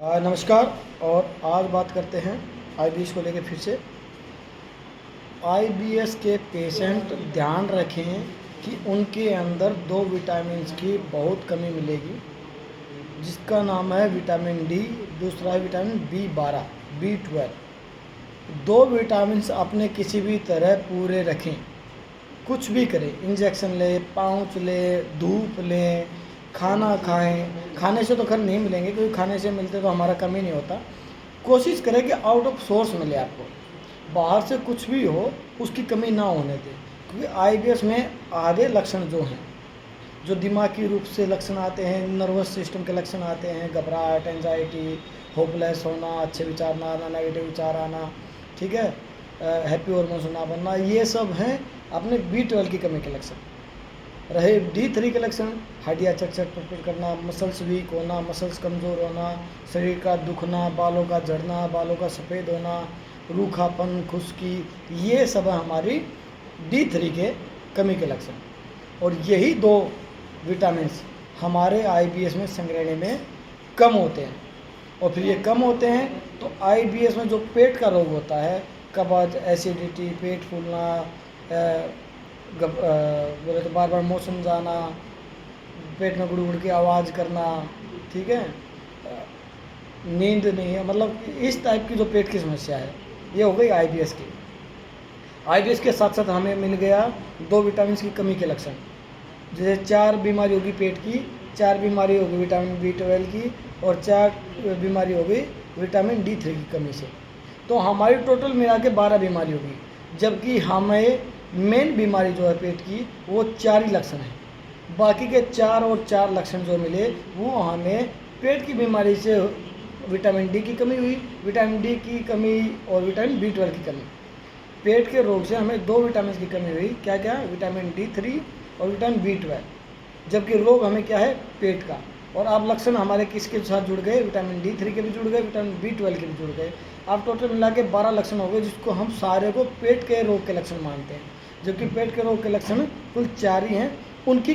नमस्कार। और आज बात करते हैं आईबीएस को लेकर फिर से। आईबीएस के पेशेंट ध्यान रखें कि उनके अंदर दो विटामिन्स की बहुत कमी मिलेगी, जिसका नाम है विटामिन डी, दूसरा है विटामिन बी12, बी12। दो विटामिन्स अपने किसी भी तरह पूरे रखें, कुछ भी करें, इंजेक्शन ले, पाउच ले, धूप लें, खाना खाएं। खाने से तो खैर नहीं मिलेंगे, क्योंकि खाने से मिलते तो हमारा कमी नहीं होता। कोशिश करें कि आउट ऑफ सोर्स मिले आपको, बाहर से कुछ भी हो उसकी कमी ना होने दें। क्योंकि आईबीएस में आधे लक्षण जो हैं, जो दिमागी रूप से लक्षण आते हैं, नर्वस सिस्टम के लक्षण आते हैं, घबराहट, एंजाइटी, होपलेस होना, अच्छे विचार ना आना, नेगेटिव विचार आना, ठीक है, हैप्पी हार्मोन्स ना बनना, ये सब हैं अपने बी12 की कमी के लक्षण। रहे D3 के लक्षण, हड्डियाँ चट पट करना, मसल्स वीक होना, मसल्स कमज़ोर होना, शरीर का दुखना, बालों का झड़ना, बालों का सफ़ेद होना, रूखापन, खुश्की, ये सब हमारी D3 के कमी के लक्षण। और यही दो विटामिन्स हमारे आईबीएस में संग्रहण में कम होते हैं। और फिर ये कम होते हैं तो आईबीएस में जो पेट का रोग होता है, कब्ज, एसिडिटी, पेट फूलना, बोले तो बार बार मोशन जाना, पेट में गुड़ गुड़ की आवाज़ करना, ठीक है, नींद नहीं है, मतलब इस टाइप की जो पेट की समस्या है, ये हो गई आईबीएस की। आईबीएस के साथ साथ हमें मिल गया दो विटामिन की कमी के लक्षण। जैसे 4 बीमारी होगी पेट की, 4 बीमारी होगी विटामिन बी12 की, और 4 बीमारी होगी विटामिन D3 की कमी से। तो हमारी टोटल मिला के 12 बीमारी होगी, जबकि हमें मेन बीमारी जो है पेट की वो 4 ही लक्षण है। बाकी के 4 और 4 लक्षण जो मिले वो हमें पेट की बीमारी से विटामिन डी की कमी हुई, विटामिन डी की कमी और विटामिन बी12 की कमी। पेट के रोग से हमें दो विटामिन की कमी हुई, क्या क्या, विटामिन D3 और विटामिन बी12। जबकि रोग हमें क्या है, पेट का। और अब लक्षण हमारे किसके साथ जुड़ गए, विटामिन D3 के भी जुड़ गए, विटामिन बी12 के भी जुड़ गए। अब टोटल मिला के 12 लक्षण हो गए, जिसको हम सारे को पेट के रोग के लक्षण मानते हैं। जबकि पेट के रोग के लक्षण कुल 4 ही हैं, उनकी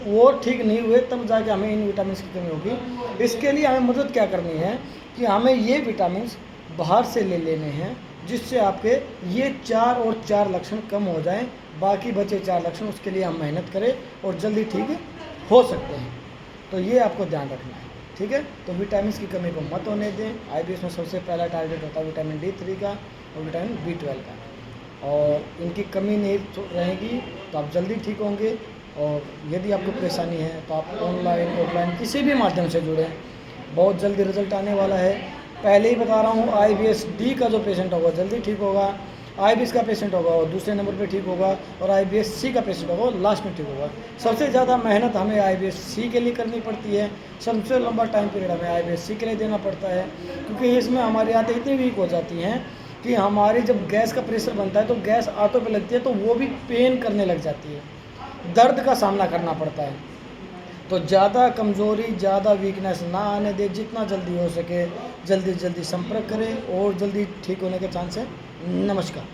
वो ठीक नहीं हुए तब जाके हमें इन विटामिन की कमी होगी। इसके लिए हमें मदद क्या करनी है कि हमें ये विटामिन बाहर से ले लेने हैं, जिससे आपके ये 4 और 4 लक्षण कम हो जाएं। बाकी बचे 4 लक्षण, उसके लिए हम मेहनत करें और जल्दी ठीक हो सकते हैं। तो ये आपको ध्यान रखना है, ठीक है। तो विटामिन की कमी को मत होने दें। आईबीएस में सबसे पहला टारगेट होता है विटामिन D3 का और विटामिन बी12 का। और इनकी कमी नहीं रहेगी तो आप जल्दी ठीक होंगे। और यदि आपको परेशानी है तो आप ऑनलाइन ऑफलाइन किसी भी माध्यम से जुड़ें, बहुत जल्दी रिजल्ट आने वाला है। पहले ही बता रहा हूँ, आईबीएस डी का जो पेशेंट होगा जल्दी ठीक होगा, आईबीएस का पेशेंट होगा और दूसरे नंबर पे ठीक होगा, और आईबीएस सी का पेशेंट होगा और लास्ट में ठीक होगा। सबसे ज़्यादा मेहनत हमें आईबीएस सी के लिए करनी पड़ती है, सबसे लंबा टाइम पीरियड हमें आईबीएस सी के लिए देना पड़ता है, क्योंकि इसमें हमारी आंतें इतनी वीक हो जाती हैं कि हमारी जब गैस का प्रेशर बनता है तो गैस आंतों पे लगती है, तो वो भी पेन करने लग जाती है, दर्द का सामना करना पड़ता है। तो ज़्यादा कमज़ोरी, ज़्यादा वीकनेस ना आने दे, जितना जल्दी हो सके जल्दी जल्दी संपर्क करें और जल्दी ठीक होने के चांस है। नमस्कार।